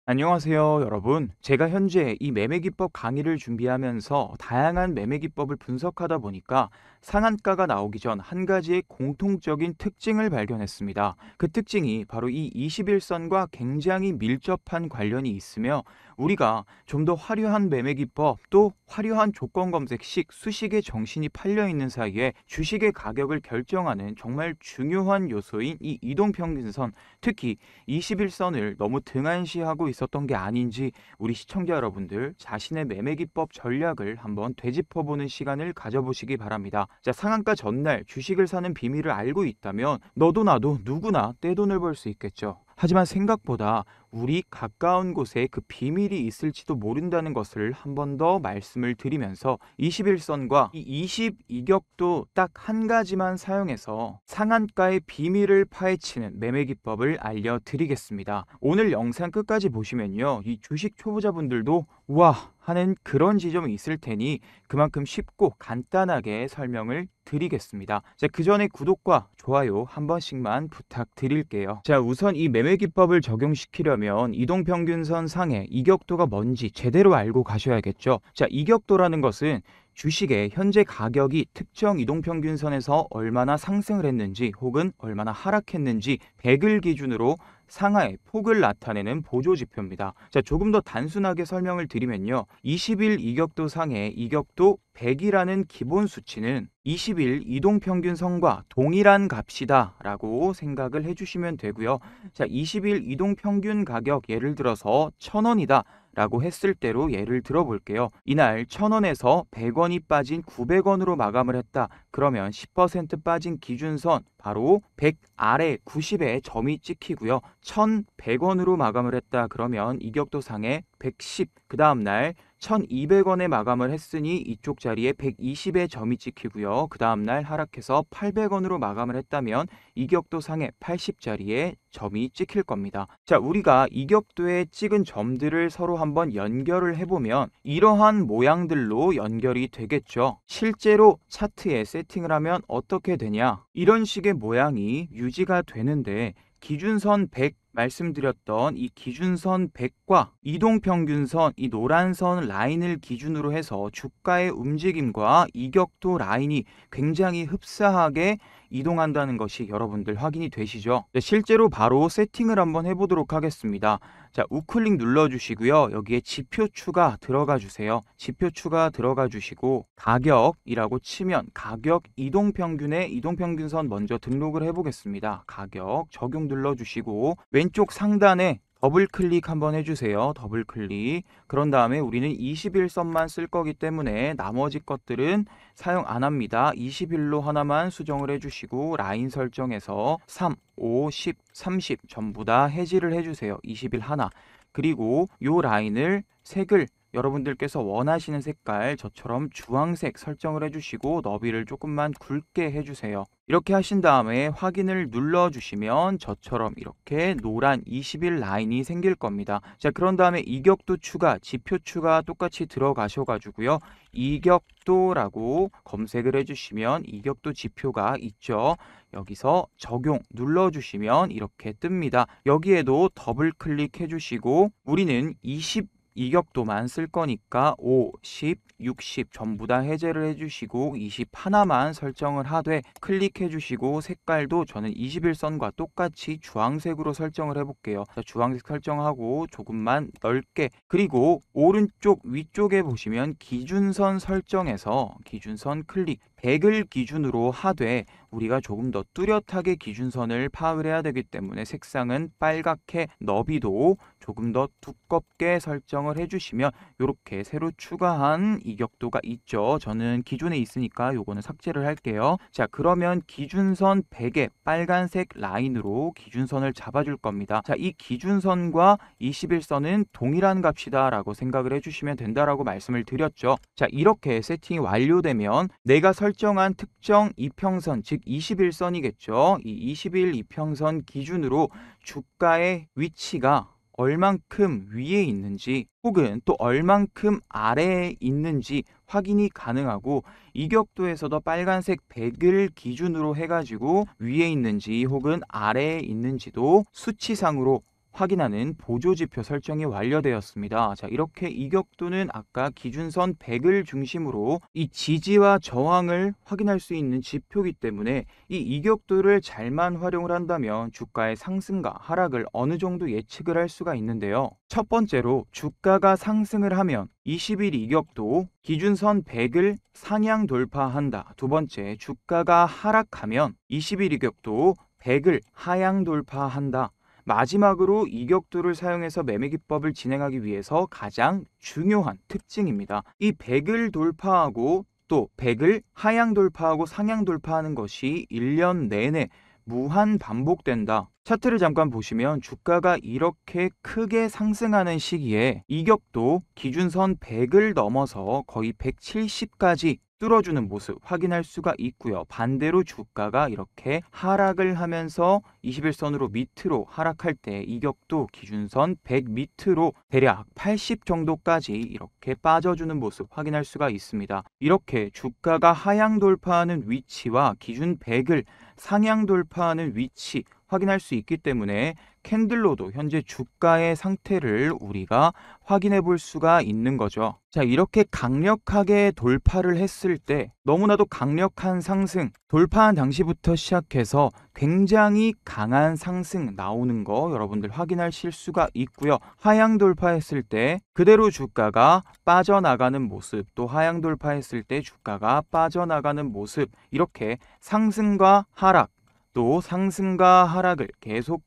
안녕하세요, 여러분. 제가 현재 이 매매기법 강의를 준비하면서 다양한 매매기법을 분석하다 보니까 상한가가 나오기 전 한 가지의 공통적인 특징을 발견했습니다. 그 특징이 바로 이 21선과 굉장히 밀접한 관련이 있으며 우리가 좀 더 화려한 매매기법 또 화려한 조건 검색식 수식의 정신이 팔려 있는 사이에 주식의 가격을 결정하는 정말 중요한 요소인 이 이동평균선, 특히 21선을 너무 등한시하고 있었던 게 아닌지 우리 시청자 여러분들 자신의 매매기법 전략을 한번 되짚어보는 시간을 가져보시기 바랍니다. 자, 상한가 전날 주식을 사는 비밀을 알고 있다면 너도 나도 누구나 떼돈을 벌 수 있겠죠. 하지만 생각보다 우리 가까운 곳에 그 비밀이 있을지도 모른다는 것을 한 번 더 말씀을 드리면서 21선과 이 22격도 딱 한 가지만 사용해서 상한가의 비밀을 파헤치는 매매 기법을 알려드리겠습니다. 오늘 영상 끝까지 보시면요, 이 주식 초보자분들도 우와 하는 그런 지점이 있을 테니 그만큼 쉽고 간단하게 설명을 드리겠습니다. 자, 그 전에 구독과 좋아요 한 번씩만 부탁드릴게요. 자, 우선 이 매매 기법을 적용시키려면 이동평균선 상의 이격도가 뭔지 제대로 알고 가셔야겠죠. 자, 이격도라는 것은 주식의 현재 가격이 특정 이동평균선에서 얼마나 상승을 했는지 혹은 얼마나 하락했는지 100을 기준으로 상하의 폭을 나타내는 보조지표입니다. 자, 조금 더 단순하게 설명을 드리면요, 20일 이격도 상의 이격도 100이라는 기본 수치는 20일 이동평균선과 동일한 값이다 라고 생각을 해주시면 되고요. 자, 20일 이동평균 가격 예를 들어서 1000원이다 라고 했을 때로 예를 들어 볼게요. 이날 1000원에서 100원이 빠진 900원으로 마감을 했다. 그러면 10% 빠진 기준선 바로 100 아래 90에 점이 찍히고요. 1100원으로 마감을 했다. 그러면 이격도상에 110, 그 다음날 1200원에 마감을 했으니 이쪽 자리에 120의 점이 찍히고요. 그 다음날 하락해서 800원으로 마감을 했다면 이격도상에 80자리에 점이 찍힐 겁니다. 자, 우리가 이격도에 찍은 점들을 서로 한번 연결을 해보면 이러한 모양들로 연결이 되겠죠. 실제로 차트에 세팅을 하면 어떻게 되냐? 이런 식의 모양이 유지가 되는데 기준선 100 말씀드렸던 이 기준선 100과 이동평균선 이 노란선 라인을 기준으로 해서 주가의 움직임과 이격도 라인이 굉장히 흡사하게 이동한다는 것이 여러분들 확인이 되시죠? 네, 실제로 바로 세팅을 한번 해보도록 하겠습니다. 자, 우클릭 눌러주시고요. 여기에 지표 추가 들어가 주세요. 지표 추가 들어가 주시고 가격이라고 치면 가격 이동평균에 이동평균선 먼저 등록을 해보겠습니다. 가격 적용 눌러주시고 왼쪽 상단에 더블 클릭 한번 해주세요. 더블 클릭. 그런 다음에 우리는 21선만 쓸 거기 때문에 나머지 것들은 사용 안 합니다. 21로 하나만 수정을 해주시고 라인 설정에서 3, 5, 10, 30 전부 다 해지를 해주세요. 21 하나. 그리고 요 라인을 색을 여러분들께서 원하시는 색깔 저처럼 주황색 설정을 해주시고 너비를 조금만 굵게 해주세요. 이렇게 하신 다음에 확인을 눌러주시면 저처럼 이렇게 노란 21 라인이 생길 겁니다. 자, 그런 다음에 이격도 추가, 지표 추가 똑같이 들어가셔가지고요. 이격도라고 검색을 해주시면 이격도 지표가 있죠. 여기서 적용 눌러주시면 이렇게 뜹니다. 여기에도 더블 클릭해 주시고 우리는 20 이격도만 쓸 거니까 5, 10, 60 전부 다 해제를 해주시고 20 하나만 설정을 하되 클릭해 주시고 색깔도 저는 21선과 똑같이 주황색으로 설정을 해볼게요. 자, 주황색 설정하고 조금만 넓게, 그리고 오른쪽 위쪽에 보시면 기준선 설정에서 기준선 클릭 100을 기준으로 하되 우리가 조금 더 뚜렷하게 기준선을 파악을 해야 되기 때문에 색상은 빨갛게, 너비도 조금 더 두껍게 설정을 해주시면 이렇게 새로 추가한 이격도가 있죠. 저는 기존에 있으니까 요거는 삭제를 할게요. 자, 그러면 기준선 100의 빨간색 라인으로 기준선을 잡아줄 겁니다. 자, 이 기준선과 21선은 동일한 값이다 라고 생각을 해주시면 된다라고 말씀을 드렸죠. 자, 이렇게 세팅이 완료되면 내가 설정한 특정 이평선, 즉 21선이겠죠. 이 21 이평선 기준으로 주가의 위치가 얼만큼 위에 있는지 혹은 또 얼만큼 아래에 있는지 확인이 가능하고 이격도에서도 빨간색 100을 기준으로 해가지고 위에 있는지 혹은 아래에 있는지도 수치상으로 확인하는 보조지표 설정이 완료되었습니다. 자, 이렇게 이격도는 아까 기준선 100을 중심으로 이 지지와 저항을 확인할 수 있는 지표이기 때문에 이 이격도를 잘만 활용을 한다면 주가의 상승과 하락을 어느 정도 예측을 할 수가 있는데요. 첫 번째로 주가가 상승을 하면 20일 이격도 기준선 100을 상향 돌파한다. 두 번째, 주가가 하락하면 20일 이격도 100을 하향 돌파한다. 마지막으로 이격도를 사용해서 매매 기법을 진행하기 위해서 가장 중요한 특징입니다. 이 100을 돌파하고 또 100을 하향 돌파하고 상향 돌파하는 것이 1년 내내 무한 반복된다. 차트를 잠깐 보시면 주가가 이렇게 크게 상승하는 시기에 이격도 기준선 100을 넘어서 거의 170까지 뚫어주는 모습 확인할 수가 있고요. 반대로 주가가 이렇게 하락을 하면서 21선으로 밑으로 하락할 때 이격도 기준선 100 밑으로 대략 80 정도까지 이렇게 빠져주는 모습 확인할 수가 있습니다. 이렇게 주가가 하향 돌파하는 위치와 기준 100을 상향 돌파하는 위치 확인할 수 있기 때문에 캔들로도 현재 주가의 상태를 우리가 확인해 볼 수가 있는 거죠. 자, 이렇게 강력하게 돌파를 했을 때 너무나도 강력한 상승, 돌파한 당시부터 시작해서 굉장히 강한 상승 나오는 거 여러분들 확인하실 수가 있고요. 하향 돌파했을 때 그대로 주가가 빠져나가는 모습, 또 하향 돌파했을 때 주가가 빠져나가는 모습, 이렇게 상승과 하락, 또 상승과 하락을 계속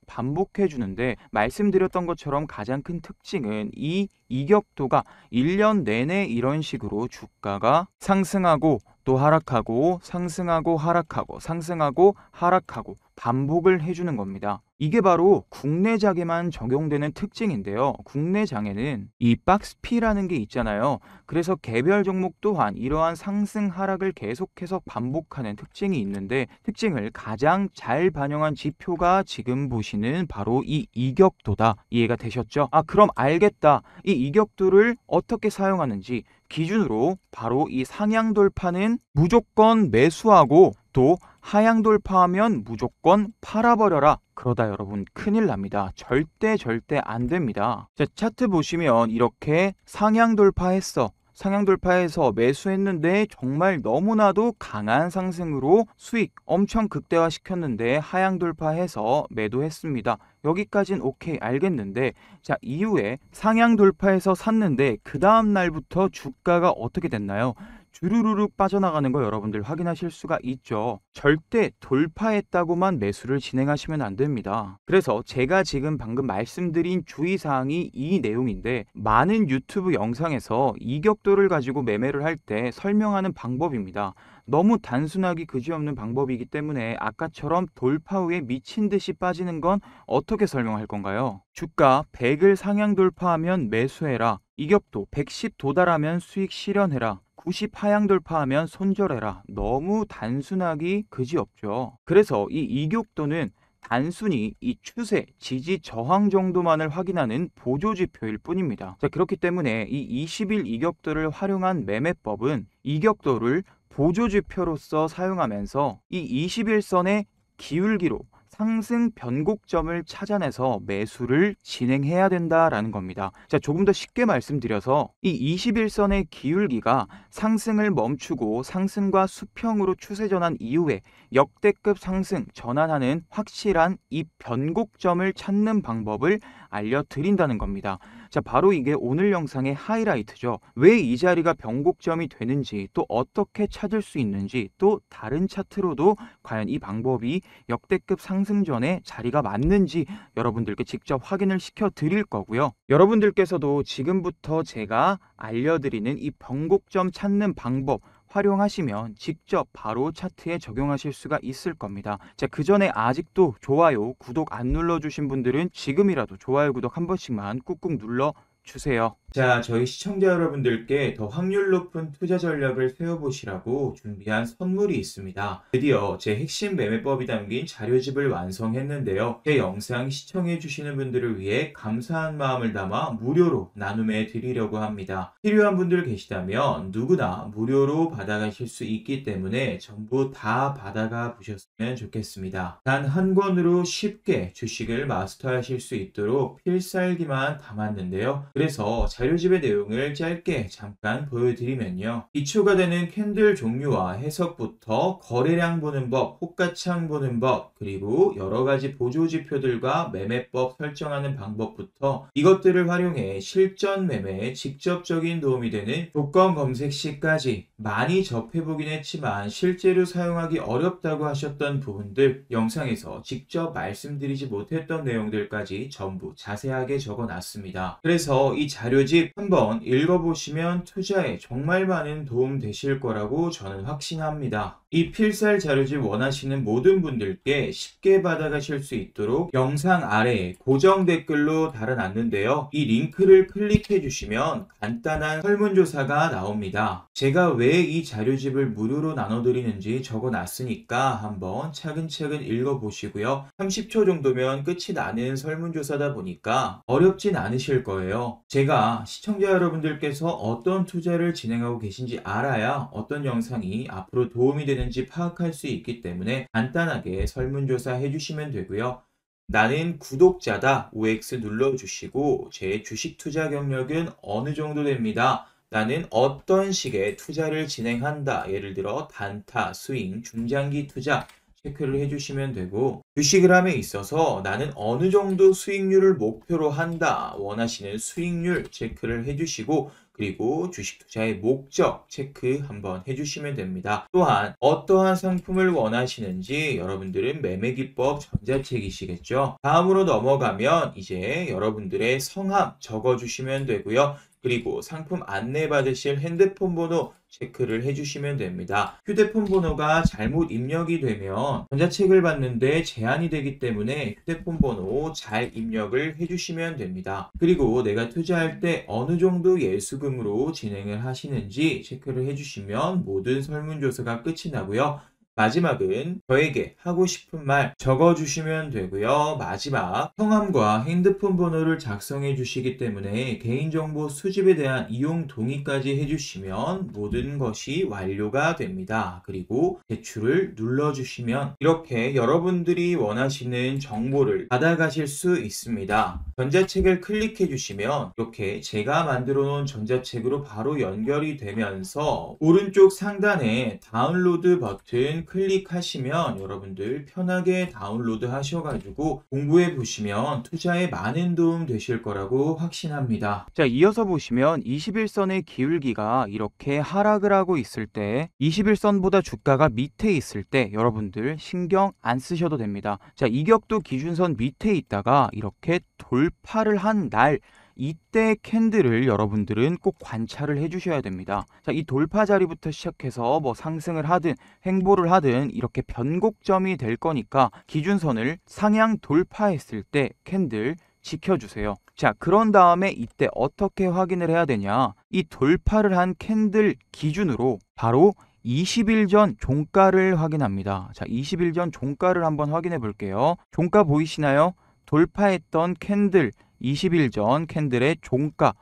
반복해 주는데, 말씀드렸던 것처럼 가장 큰 특징은 이 이격도가 1년 내내 이런 식으로 주가가 상승하고 또 하락하고 상승하고 하락하고 상승하고 하락하고 반복을 해주는 겁니다. 이게 바로 국내장에만 적용되는 특징인데요. 국내장에는 이 박스피라는 게 있잖아요. 그래서 개별 종목 또한 이러한 상승 하락을 계속해서 반복하는 특징이 있는데, 특징을 가장 잘 반영한 지표가 지금 보시는 바로 이 이격도다. 이해가 되셨죠? 아, 그럼 알겠다. 이 이격도를 어떻게 사용하는지 기준으로 바로 이 상향 돌파는 무조건 매수하고 또 하향 돌파하면 무조건 팔아버려라. 그러다 여러분 큰일 납니다. 절대 안 됩니다. 자, 차트 보시면 이렇게 상향 돌파했어. 상향 돌파해서 매수했는데 정말 너무나도 강한 상승으로 수익 엄청 극대화시켰는데 하향 돌파해서 매도했습니다. 여기까진 오케이, 알겠는데, 자, 이후에 상향 돌파해서 샀는데 그 다음 날부터 주가가 어떻게 됐나요? 주르르륵 빠져나가는 거 여러분들 확인하실 수가 있죠. 절대 돌파했다고만 매수를 진행하시면 안 됩니다. 그래서 제가 지금 방금 말씀드린 주의사항이 이 내용인데, 많은 유튜브 영상에서 이격도를 가지고 매매를 할 때 설명하는 방법입니다. 너무 단순하기 그지없는 방법이기 때문에 아까처럼 돌파 후에 미친 듯이 빠지는 건 어떻게 설명할 건가요? 주가 100을 상향 돌파하면 매수해라. 이격도 110 도달하면 수익 실현해라. 90 하향 돌파하면 손절해라. 너무 단순하기 그지없죠. 그래서 이 이격도는 단순히 이 추세, 지지, 저항 정도만을 확인하는 보조지표일 뿐입니다. 자, 그렇기 때문에 이 20일 이격도를 활용한 매매법은 이격도를 보조지표로서 사용하면서 이 21선의 기울기로 상승 변곡점을 찾아내서 매수를 진행해야 된다라는 겁니다. 자, 조금 더 쉽게 말씀드려서 이 21선의 기울기가 상승을 멈추고 상승과 수평으로 추세 전환 이후에 역대급 상승 전환하는 확실한 이 변곡점을 찾는 방법을 알려드린다는 겁니다. 자, 바로 이게 오늘 영상의 하이라이트죠. 왜 이 자리가 변곡점이 되는지, 또 어떻게 찾을 수 있는지, 또 다른 차트로도 과연 이 방법이 역대급 상승 전에 자리가 맞는지 여러분들께 직접 확인을 시켜 드릴 거고요. 여러분들께서도 지금부터 제가 알려드리는 이 변곡점 찾는 방법 활용하시면 직접 바로 차트에 적용하실 수가 있을 겁니다. 자, 그 전에 아직도 좋아요, 구독 안 눌러주신 분들은 지금이라도 좋아요, 구독 한 번씩만 꾹꾹 눌러 주세요. 자, 저희 시청자 여러분들께 더 확률 높은 투자 전략을 세워보시라고 준비한 선물이 있습니다. 드디어 제 핵심 매매법이 담긴 자료집을 완성했는데요. 제 영상 시청해주시는 분들을 위해 감사한 마음을 담아 무료로 나눔해 드리려고 합니다. 필요한 분들 계시다면 누구나 무료로 받아가실 수 있기 때문에 전부 다 받아가 보셨으면 좋겠습니다. 단 한 권으로 쉽게 주식을 마스터하실 수 있도록 필살기만 담았는데요. 그래서 자료집의 내용을 짧게 잠깐 보여드리면요. 기초가 되는 캔들 종류와 해석부터 거래량 보는 법, 호가창 보는 법, 그리고 여러가지 보조지표들과 매매법 설정하는 방법부터 이것들을 활용해 실전 매매에 직접적인 도움이 되는 조건 검색 시까지 많이 접해보긴 했지만 실제로 사용하기 어렵다고 하셨던 부분들 영상에서 직접 말씀드리지 못했던 내용들까지 전부 자세하게 적어놨습니다. 그래서 이 자료집 한번 읽어보시면 투자에 정말 많은 도움 되실 거라고 저는 확신합니다. 이 필살 자료집 원하시는 모든 분들께 쉽게 받아가실 수 있도록 영상 아래에 고정 댓글로 달아놨는데요. 이 링크를 클릭해 주시면 간단한 설문조사가 나옵니다. 제가 왜 이 자료집을 무료로 나눠드리는지 적어놨으니까 한번 차근차근 읽어보시고요. 30초 정도면 끝이 나는 설문조사다 보니까 어렵진 않으실 거예요. 제가 시청자 여러분들께서 어떤 투자를 진행하고 계신지 알아야 어떤 영상이 앞으로 도움이 되는지 파악할 수 있기 때문에 간단하게 설문조사 해주시면 되고요. 나는 구독자다 OX 눌러주시고 제 주식 투자 경력은 어느 정도 됩니다. 나는 어떤 식의 투자를 진행한다. 예를 들어 단타, 스윙, 중장기 투자 체크를 해주시면 되고 주식을 함에 있어서 나는 어느 정도 수익률을 목표로 한다. 원하시는 수익률 체크를 해주시고 그리고 주식 투자의 목적 체크 한번 해주시면 됩니다. 또한 어떠한 상품을 원하시는지 여러분들은 매매기법 전자책이시겠죠. 다음으로 넘어가면 이제 여러분들의 성함 적어주시면 되고요. 그리고 상품 안내 받으실 핸드폰 번호 체크를 해주시면 됩니다. 휴대폰 번호가 잘못 입력이 되면 전자책을 받는데 제한이 되기 때문에 휴대폰 번호 잘 입력을 해주시면 됩니다. 그리고 내가 투자할 때 어느 정도 예수금으로 진행을 하시는지 체크를 해주시면 모든 설문조사가 끝이 나고요. 마지막은 저에게 하고 싶은 말 적어주시면 되고요. 마지막 성함과 핸드폰 번호를 작성해 주시기 때문에 개인정보 수집에 대한 이용 동의까지 해주시면 모든 것이 완료가 됩니다. 그리고 제출을 눌러주시면 이렇게 여러분들이 원하시는 정보를 받아가실 수 있습니다. 전자책을 클릭해 주시면 이렇게 제가 만들어 놓은 전자책으로 바로 연결이 되면서 오른쪽 상단에 다운로드 버튼 클릭하시면 여러분들 편하게 다운로드 하셔가지고 공부해 보시면 투자에 많은 도움 되실 거라고 확신합니다. 자, 이어서 보시면 21선의 기울기가 이렇게 하락을 하고 있을 때 21선보다 주가가 밑에 있을 때 여러분들 신경 안 쓰셔도 됩니다. 자, 이격도 기준선 밑에 있다가 이렇게 돌파를 한 날 이때 캔들을 여러분들은 꼭 관찰을 해주셔야 됩니다. 자, 이 돌파 자리부터 시작해서 뭐 상승을 하든 횡보를 하든 이렇게 변곡점이 될 거니까 기준선을 상향 돌파했을 때 캔들 지켜주세요. 자, 그런 다음에 이때 어떻게 확인을 해야 되냐? 이 돌파를 한 캔들 기준으로 바로 20일 전 종가를 확인합니다. 자, 20일 전 종가를 한번 확인해 볼게요. 종가 보이시나요? 돌파했던 캔들 20일 전 캔들의 종가,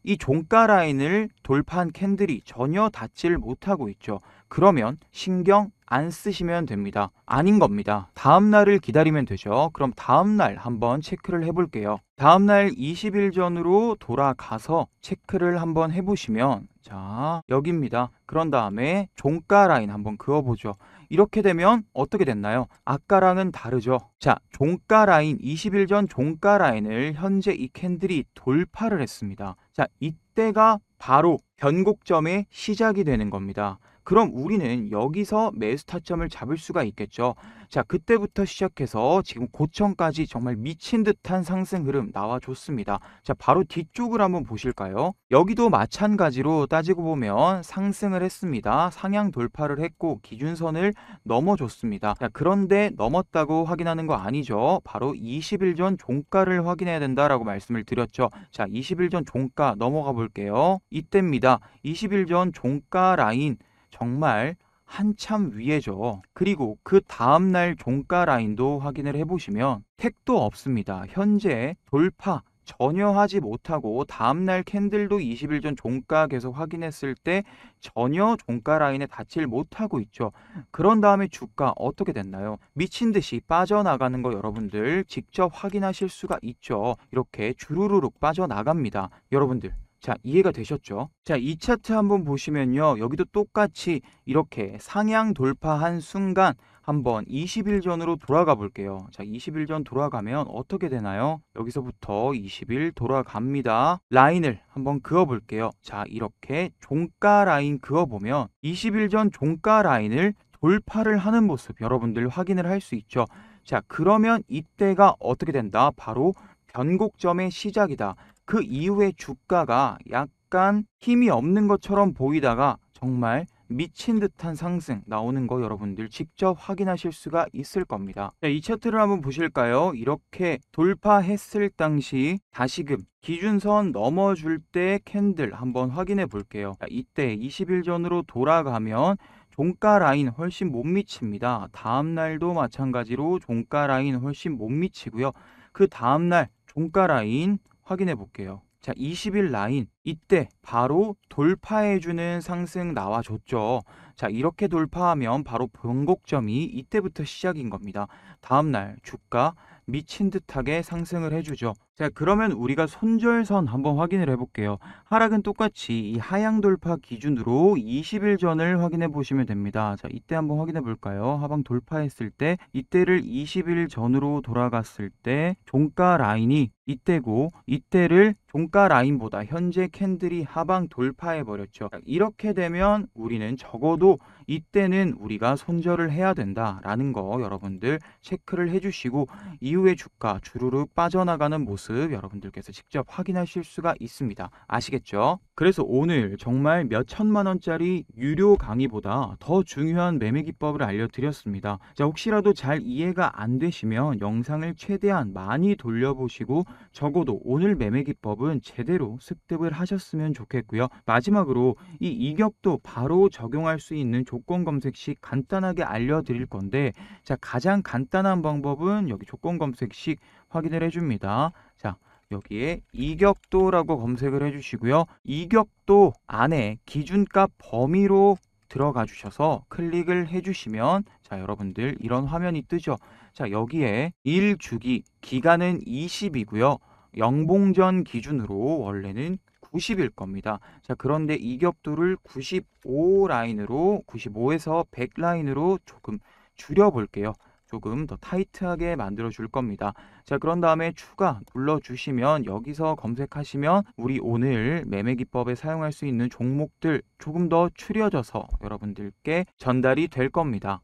이 종가 라인을 돌파한 캔들이 전혀 닿지를 못하고 있죠. 그러면 신경 안 쓰시면 됩니다. 아닌 겁니다. 다음날을 기다리면 되죠. 그럼 다음날 한번 체크를 해볼게요. 다음날 20일 전으로 돌아가서 체크를 한번 해보시면 자, 여기입니다. 그런 다음에 종가 라인 한번 그어보죠. 이렇게 되면 어떻게 됐나요? 아까랑은 다르죠. 자, 종가 라인, 20일 전 종가 라인을 현재 이 캔들이 돌파를 했습니다. 자, 이때가 바로 변곡점의 시작이 되는 겁니다. 그럼 우리는 여기서 매수 타점을 잡을 수가 있겠죠. 자, 그때부터 시작해서 지금 고점까지 정말 미친 듯한 상승 흐름 나와줬습니다. 자, 바로 뒤쪽을 한번 보실까요? 여기도 마찬가지로 따지고 보면 상승을 했습니다. 상향 돌파를 했고 기준선을 넘어줬습니다. 자, 그런데 넘었다고 확인하는 거 아니죠. 바로 20일 전 종가를 확인해야 된다라고 말씀을 드렸죠. 자, 20일 전 종가 넘어가 볼게요. 이때입니다. 20일 전 종가 라인 정말 한참 위에죠. 그리고 그 다음날 종가 라인도 확인을 해보시면 택도 없습니다. 현재 돌파 전혀 하지 못하고 다음날 캔들도 20일 전 종가 계속 확인했을 때 전혀 종가 라인에 닿질 못하고 있죠. 그런 다음에 주가 어떻게 됐나요? 미친 듯이 빠져나가는 거 여러분들 직접 확인하실 수가 있죠. 이렇게 주르르륵 빠져나갑니다. 여러분들. 자, 이해가 되셨죠? 자, 이 차트 한번 보시면요. 여기도 똑같이 이렇게 상향 돌파한 순간 한번 20일 전으로 돌아가 볼게요. 자, 20일 전 돌아가면 어떻게 되나요? 여기서부터 20일 돌아갑니다. 라인을 한번 그어 볼게요. 자, 이렇게 종가 라인 그어 보면 20일 전 종가 라인을 돌파를 하는 모습 여러분들 확인을 할 수 있죠. 자, 그러면 이때가 어떻게 된다? 바로 변곡점의 시작이다. 그 이후에 주가가 약간 힘이 없는 것처럼 보이다가 정말 미친 듯한 상승 나오는 거 여러분들 직접 확인하실 수가 있을 겁니다. 자, 이 차트를 한번 보실까요? 이렇게 돌파했을 당시 다시금 기준선 넘어줄 때 캔들 한번 확인해 볼게요. 자, 이때 20일 전으로 돌아가면 종가 라인 훨씬 못 미칩니다. 다음 날도 마찬가지로 종가 라인 훨씬 못 미치고요. 그 다음 날 종가 라인 확인해 볼게요. 자, 20일 라인 이때 바로 돌파해주는 상승 나와줬죠. 자, 이렇게 돌파하면 바로 변곡점이 이때부터 시작인 겁니다. 다음날 주가 미친 듯하게 상승을 해주죠. 자, 그러면 우리가 손절선 한번 확인을 해볼게요. 하락은 똑같이 이 하향 돌파 기준으로 20일 전을 확인해 보시면 됩니다. 자, 이때 한번 확인해 볼까요? 하방 돌파했을 때 이때를 20일 전으로 돌아갔을 때 종가 라인이 이때고 이때를 종가 라인보다 현재 캔들이 하방 돌파해 버렸죠. 이렇게 되면 우리는 적어도 이때는 우리가 손절을 해야 된다라는 거 여러분들 체크를 해주시고 이후에 주가 주르륵 빠져나가는 모습 여러분들께서 직접 확인하실 수가 있습니다. 아시겠죠? 그래서 오늘 정말 몇 천만 원짜리 유료 강의보다 더 중요한 매매 기법을 알려드렸습니다. 자, 혹시라도 잘 이해가 안 되시면 영상을 최대한 많이 돌려보시고 적어도 오늘 매매 기법은 제대로 습득을 하셨으면 좋겠고요. 마지막으로 이 이격도 바로 적용할 수 있는 조건 검색식 간단하게 알려드릴 건데, 자, 가장 간단한 방법은 여기 조건 검색식 확인을 해줍니다. 자, 여기에 이격도라고 검색을 해주시고요. 이격도 안에 기준값 범위로 들어가 주셔서 클릭을 해주시면 자, 여러분들 이런 화면이 뜨죠. 자, 여기에 1주기 기간은 20이고요. 영봉전 기준으로 원래는 90일 겁니다. 자, 그런데 이격도를 95 라인으로 95에서 100 라인으로 조금 줄여 볼게요. 조금 더 타이트하게 만들어 줄 겁니다. 자, 그런 다음에 추가 눌러 주시면 여기서 검색하시면 우리 오늘 매매 기법에 사용할 수 있는 종목들 조금 더 추려져서 여러분들께 전달이 될 겁니다.